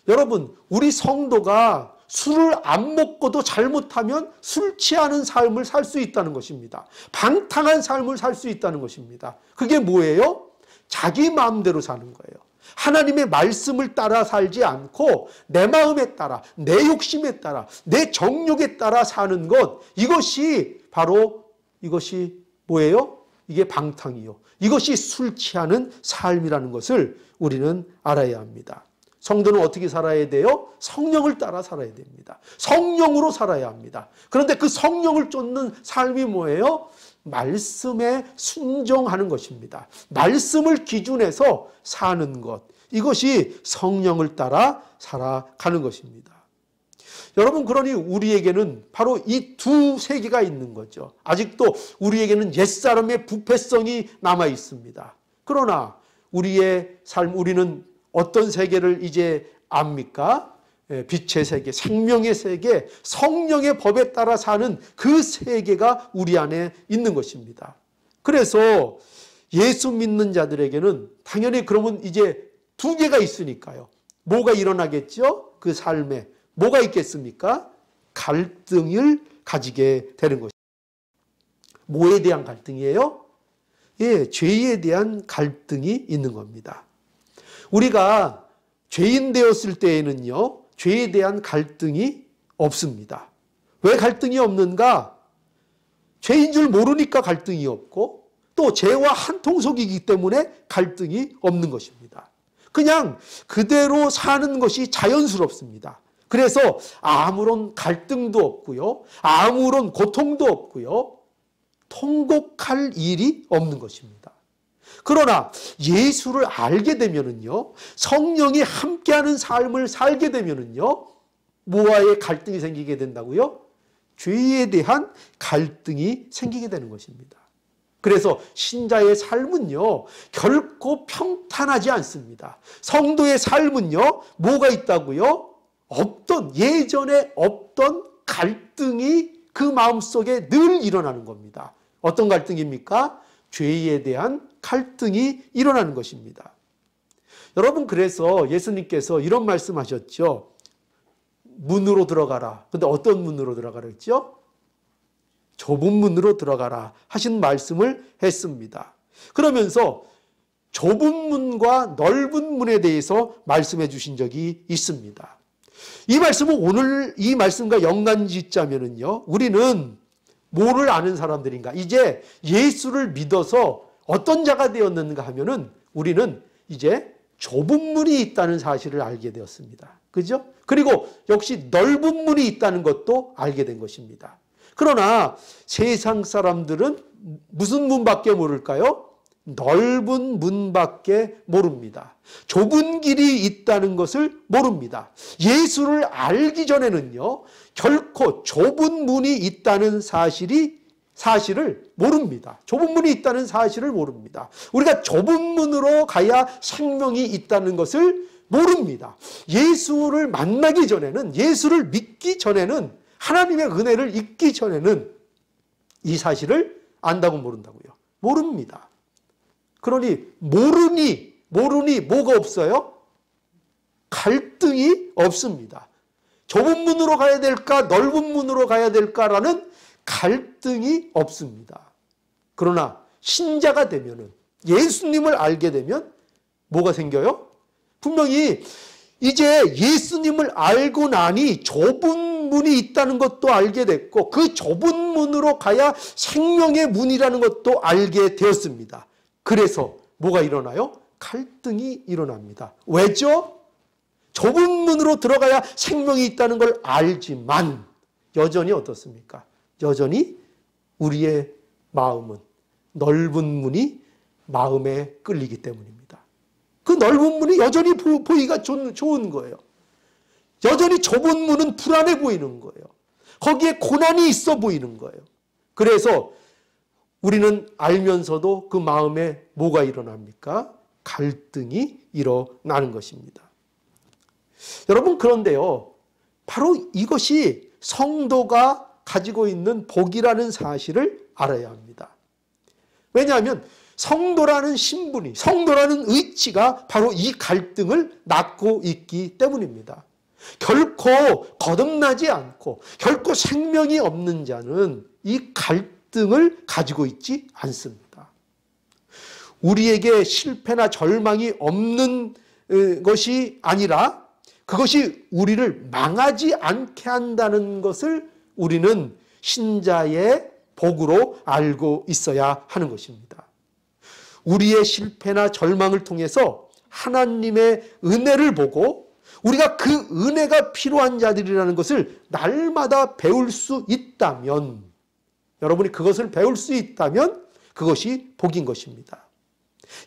여러분, 우리 성도가 술을 안 먹고도 잘못하면 술 취하는 삶을 살 수 있다는 것입니다. 방탕한 삶을 살 수 있다는 것입니다. 그게 뭐예요? 자기 마음대로 사는 거예요. 하나님의 말씀을 따라 살지 않고 내 마음에 따라, 내 욕심에 따라, 내 정욕에 따라 사는 것, 이것이 바로 이것이 뭐예요? 이게 방탕이요. 이것이 술 취하는 삶이라는 것을 우리는 알아야 합니다. 성도는 어떻게 살아야 돼요? 성령을 따라 살아야 됩니다. 성령으로 살아야 합니다. 그런데 그 성령을 쫓는 삶이 뭐예요? 말씀에 순종하는 것입니다. 말씀을 기준해서 사는 것. 이것이 성령을 따라 살아가는 것입니다. 여러분, 그러니 우리에게는 바로 이 두 세계가 있는 거죠. 아직도 우리에게는 옛사람의 부패성이 남아 있습니다. 그러나 우리의 삶, 우리는 어떤 세계를 이제 압니까? 빛의 세계, 생명의 세계, 성령의 법에 따라 사는 그 세계가 우리 안에 있는 것입니다. 그래서 예수 믿는 자들에게는 당연히 그러면 이제 두 개가 있으니까요. 뭐가 일어나겠죠? 그 삶에 뭐가 있겠습니까? 갈등을 가지게 되는 것입니다. 뭐에 대한 갈등이에요? 예, 죄에 대한 갈등이 있는 겁니다. 우리가 죄인 되었을 때에는요, 죄에 대한 갈등이 없습니다. 왜 갈등이 없는가? 죄인 줄 모르니까 갈등이 없고, 또 죄와 한통속이기 때문에 갈등이 없는 것입니다. 그냥 그대로 사는 것이 자연스럽습니다. 그래서 아무런 갈등도 없고요, 아무런 고통도 없고요, 통곡할 일이 없는 것입니다. 그러나 예수를 알게 되면은요, 성령이 함께하는 삶을 살게 되면은요, 뭐와의 갈등이 생기게 된다고요? 죄에 대한 갈등이 생기게 되는 것입니다. 그래서 신자의 삶은요, 결코 평탄하지 않습니다. 성도의 삶은요, 뭐가 있다고요? 예전에 없던 갈등이 그 마음속에 늘 일어나는 겁니다. 어떤 갈등입니까? 죄에 대한 갈등이 일어나는 것입니다. 여러분, 그래서 예수님께서 이런 말씀하셨죠. 문으로 들어가라. 근데 어떤 문으로 들어가라 했죠? 좁은 문으로 들어가라 하신 말씀을 했습니다. 그러면서 좁은 문과 넓은 문에 대해서 말씀해 주신 적이 있습니다. 이 말씀은 오늘 이 말씀과 연관 짓자면은요, 우리는 뭐를 아는 사람들인가? 이제 예수를 믿어서 어떤 자가 되었는가 하면은 우리는 이제 좁은 문이 있다는 사실을 알게 되었습니다. 그죠? 그리고 역시 넓은 문이 있다는 것도 알게 된 것입니다. 그러나 세상 사람들은 무슨 문밖에 모를까요? 넓은 문밖에 모릅니다. 좁은 길이 있다는 것을 모릅니다. 예수를 알기 전에는요, 결코 좁은 문이 있다는 사실을 모릅니다. 좁은 문이 있다는 사실을 모릅니다. 우리가 좁은 문으로 가야 생명이 있다는 것을 모릅니다. 예수를 만나기 전에는, 예수를 믿기 전에는, 하나님의 은혜를 잊기 전에는 이 사실을 안다고 모른다고요? 모릅니다. 그러니 모르니 뭐가 없어요? 갈등이 없습니다. 좁은 문으로 가야 될까, 넓은 문으로 가야 될까라는 갈등이 없습니다. 그러나 신자가 되면은, 예수님을 알게 되면 뭐가 생겨요? 분명히 이제 예수님을 알고 나니 좁은 문이 있다는 것도 알게 됐고, 그 좁은 문으로 가야 생명의 문이라는 것도 알게 되었습니다. 그래서 뭐가 일어나요? 갈등이 일어납니다. 왜죠? 좁은 문으로 들어가야 생명이 있다는 걸 알지만 여전히 어떻습니까? 여전히 우리의 마음은 넓은 문이 마음에 끌리기 때문입니다. 그 넓은 문이 여전히 보기가 좋은 거예요. 여전히 좁은 문은 불안해 보이는 거예요. 거기에 고난이 있어 보이는 거예요. 그래서 우리는 알면서도 그 마음에 뭐가 일어납니까? 갈등이 일어나는 것입니다. 여러분, 그런데요, 바로 이것이 성도가 가지고 있는 복이라는 사실을 알아야 합니다. 왜냐하면 성도라는 신분이, 성도라는 의치가 바로 이 갈등을 낳고 있기 때문입니다. 결코 거듭나지 않고 결코 생명이 없는 자는 이 갈등을 가지고 있지 않습니다. 우리에게 실패나 절망이 없는 것이 아니라 그것이 우리를 망하지 않게 한다는 것을 우리는 신자의 복으로 알고 있어야 하는 것입니다. 우리의 실패나 절망을 통해서 하나님의 은혜를 보고 우리가 그 은혜가 필요한 자들이라는 것을 날마다 배울 수 있다면, 여러분이 그것을 배울 수 있다면 그것이 복인 것입니다.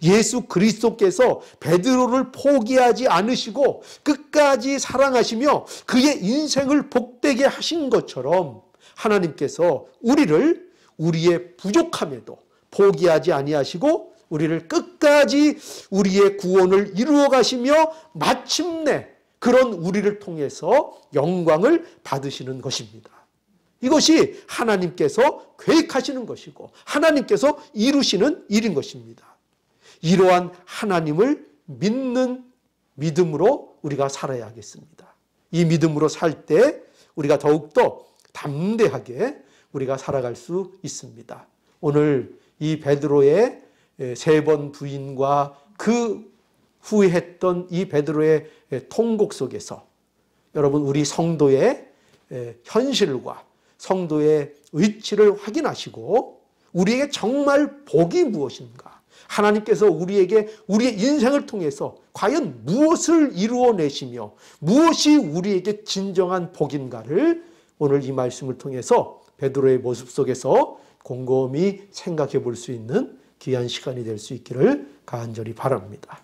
예수 그리스도께서 베드로를 포기하지 않으시고 끝까지 사랑하시며 그의 인생을 복되게 하신 것처럼 하나님께서 우리를 우리의 부족함에도 포기하지 아니하시고 우리를 끝까지 우리의 구원을 이루어 가시며 마침내 그런 우리를 통해서 영광을 받으시는 것입니다. 이것이 하나님께서 계획하시는 것이고 하나님께서 이루시는 일인 것입니다. 이러한 하나님을 믿는 믿음으로 우리가 살아야 하겠습니다. 이 믿음으로 살 때 우리가 더욱더 담대하게 우리가 살아갈 수 있습니다. 오늘 이 베드로의 3번 부인과 그 후에 했던 이 베드로의 통곡 속에서 여러분, 우리 성도의 현실과 성도의 위치를 확인하시고 우리에게 정말 복이 무엇인가, 하나님께서 우리에게 우리의 인생을 통해서 과연 무엇을 이루어내시며 무엇이 우리에게 진정한 복인가를 오늘 이 말씀을 통해서 베드로의 모습 속에서 곰곰이 생각해 볼 수 있는 귀한 시간이 될 수 있기를 간절히 바랍니다.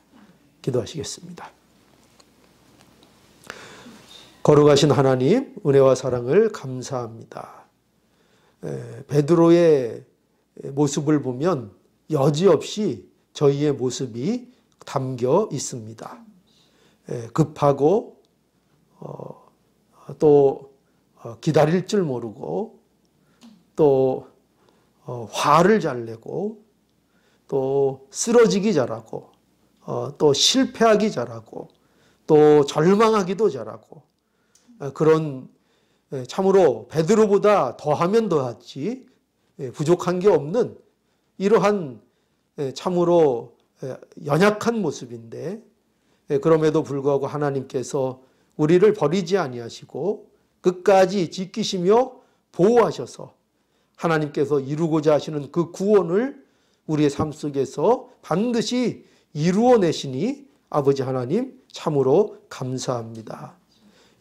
기도하시겠습니다. 거룩하신 하나님, 은혜와 사랑을 감사합니다. 베드로의 모습을 보면 여지없이 저희의 모습이 담겨 있습니다. 급하고 또 기다릴 줄 모르고 또 화를 잘 내고 또 쓰러지기 잘하고 또 실패하기 잘하고 또 절망하기도 잘하고 그런 참으로 베드로보다 더하면 더하지 부족한 게 없는 이러한 참으로 연약한 모습인데 그럼에도 불구하고 하나님께서 우리를 버리지 아니하시고 끝까지 지키시며 보호하셔서 하나님께서 이루고자 하시는 그 구원을 우리의 삶 속에서 반드시 이루어내시니 아버지 하나님 참으로 감사합니다.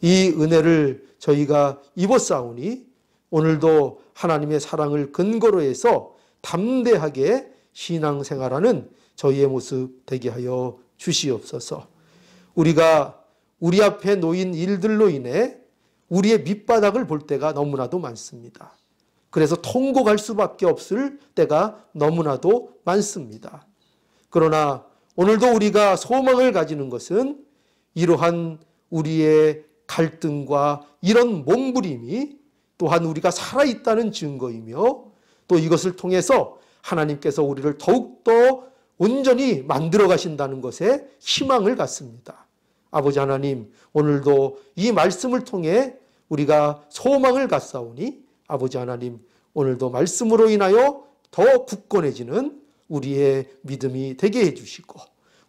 이 은혜를 저희가 입었사오니 오늘도 하나님의 사랑을 근거로 해서 담대하게 신앙생활하는 저희의 모습 되게 하여 주시옵소서. 우리가 우리 앞에 놓인 일들로 인해 우리의 밑바닥을 볼 때가 너무나도 많습니다. 그래서 통곡할 수밖에 없을 때가 너무나도 많습니다. 그러나 오늘도 우리가 소망을 가지는 것은 이러한 우리의 갈등과 이런 몸부림이 또한 우리가 살아있다는 증거이며 또 이것을 통해서 하나님께서 우리를 더욱더 온전히 만들어 가신다는 것에 희망을 갖습니다. 아버지 하나님, 오늘도 이 말씀을 통해 우리가 소망을 갖사오니 아버지 하나님, 오늘도 말씀으로 인하여 더 굳건해지는 우리의 믿음이 되게 해주시고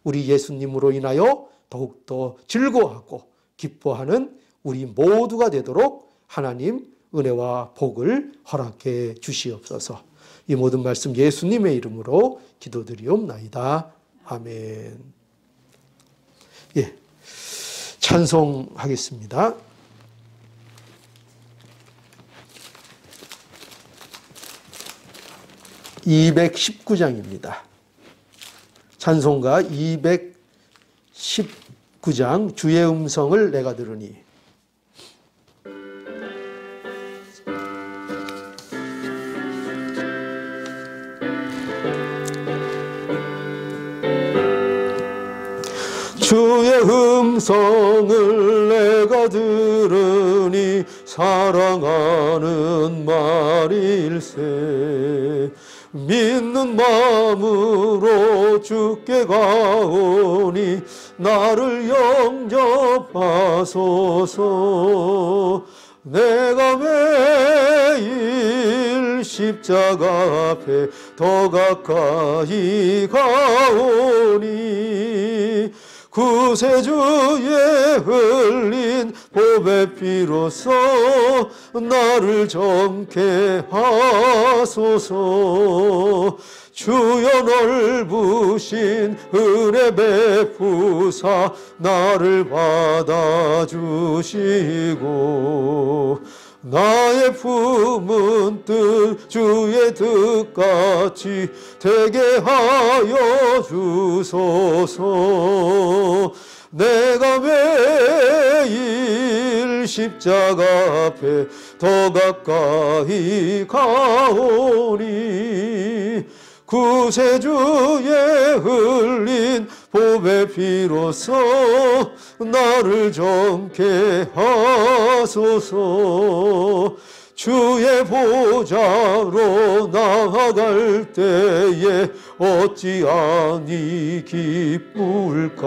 우리 예수님으로 인하여 더욱더 즐거워하고 기뻐하는 우리 모두가 되도록 하나님 은혜와 복을 허락해 주시옵소서. 이 모든 말씀 예수님의 이름으로 기도드리옵나이다. 아멘. 예, 찬송하겠습니다. (219장입니다) 찬송가 219장 주의 음성을 내가 들으니. 주의 음성을 내가 들으니 사랑하는 말일세. 믿는 마음으로 주께 가오니 나를 영접하소서. 내가 매일 십자가 앞에 더 가까이 가오니 구세주의 흘린 보배 피로써 나를 정케 하소서. 주여 넓으신 은혜 베푸사 나를 받아주시고 나의 품은 뜻 주의 뜻같이 되게 하여 주소서. 내가 매일 십자가 앞에 더 가까이 가오니 구세주의 흘린 보배 피로써 나를 정케 하소서. 주의 보좌로 나아갈 때에 어찌하니 기쁠까.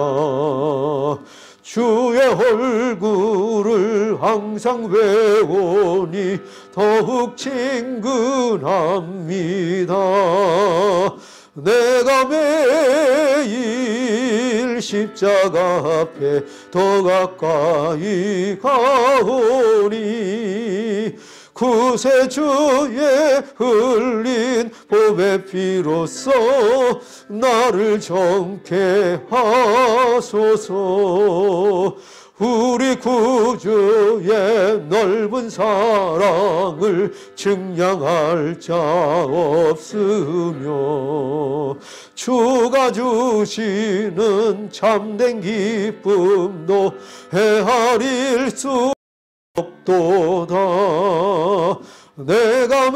주의 얼굴을 항상 외우니 더욱 친근합니다. 내가 매일 십자가 앞에 더 가까이 가오니 구세주의 흘린 보배 피로써 나를 정케 하소서. 우리 구주의 넓은 사랑을 증량할 자 없으며 주가 주시는 참된 기쁨도 헤아릴 수 없도다. 내가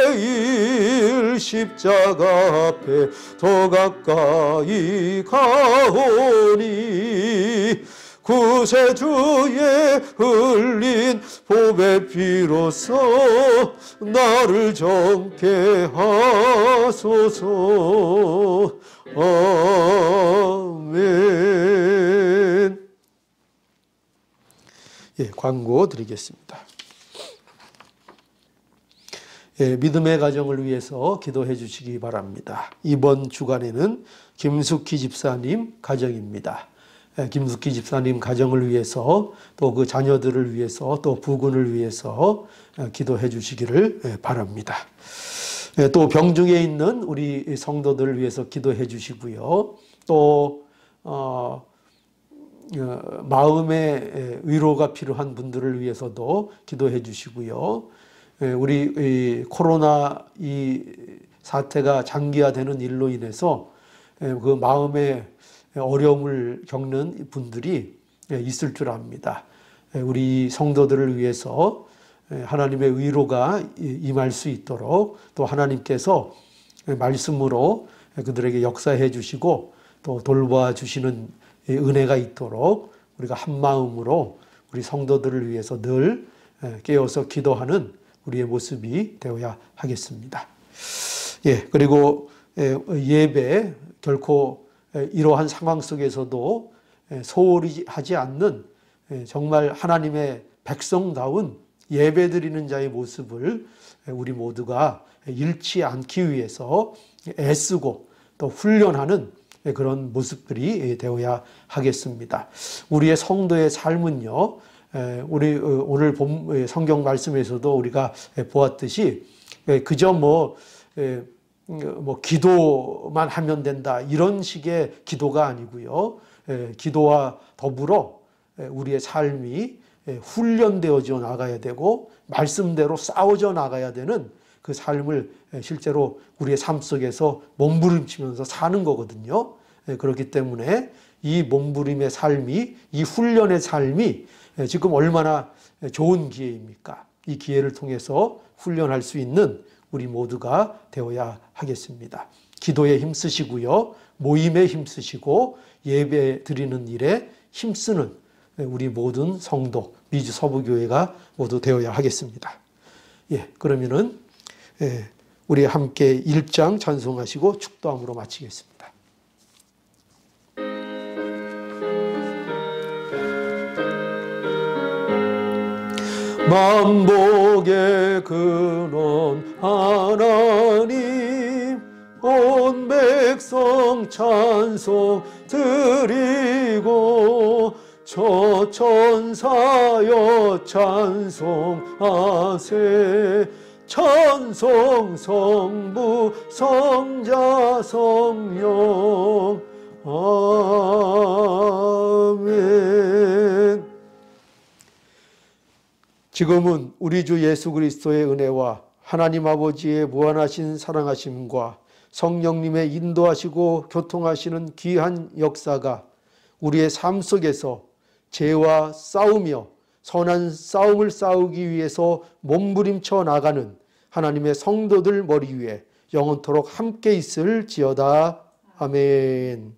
매일 십자가 앞에 더 가까이 가오니 구세주의 흘린 보배 피로써 나를 정케 하소서. 아멘. 예, 광고 드리겠습니다. 예, 믿음의 가정을 위해서 기도해 주시기 바랍니다. 이번 주간에는 김숙희 집사님 가정입니다. 예, 김숙희 집사님 가정을 위해서 또 그 자녀들을 위해서 또 부군을 위해서 기도해 주시기를 바랍니다. 예, 또 병중에 있는 우리 성도들을 위해서 기도해 주시고요. 또 마음의 위로가 필요한 분들을 위해서도 기도해 주시고요. 우리 코로나 이 사태가 장기화되는 일로 인해서 그 마음의 어려움을 겪는 분들이 있을 줄 압니다. 우리 성도들을 위해서 하나님의 위로가 임할 수 있도록 또 하나님께서 말씀으로 그들에게 역사해 주시고 또 돌봐 주시는 은혜가 있도록 우리가 한 마음으로 우리 성도들을 위해서 늘 깨어서 기도하는 우리의 모습이 되어야 하겠습니다. 예, 그리고 예배 결코 이러한 상황 속에서도 소홀히 하지 않는 정말 하나님의 백성다운 예배드리는 자의 모습을 우리 모두가 잃지 않기 위해서 애쓰고 또 훈련하는 그런 모습들이 되어야 하겠습니다. 우리의 성도의 삶은요, 우리 오늘 본 성경 말씀에서도 우리가 보았듯이 그저 뭐 기도만 하면 된다 이런 식의 기도가 아니고요. 기도와 더불어 우리의 삶이 훈련되어져 나가야 되고 말씀대로 싸워져 나가야 되는 그 삶을 실제로 우리의 삶 속에서 몸부림치면서 사는 거거든요. 그렇기 때문에 이 몸부림의 삶이, 이 훈련의 삶이 지금 얼마나 좋은 기회입니까? 이 기회를 통해서 훈련할 수 있는 우리 모두가 되어야 하겠습니다. 기도에 힘쓰시고요. 모임에 힘쓰시고 예배 드리는 일에 힘쓰는 우리 모든 성도, 미주 서부교회가 모두 되어야 하겠습니다. 예, 그러면은 우리 함께 1장 찬송하시고 축도함으로 마치겠습니다. 만복의 근원 하나님, 온 백성 찬송 드리고 저 천사여 찬송하세. 찬송 성부 성자 성령 아멘. 지금은 우리 주 예수 그리스도의 은혜와 하나님 아버지의 무한하신 사랑하심과 성령님의 인도하시고 교통하시는 귀한 역사가 우리의 삶 속에서 죄와 싸우며 선한 싸움을 싸우기 위해서 몸부림쳐 나가는 하나님의 성도들 머리 위에 영원토록 함께 있을지어다. 아멘.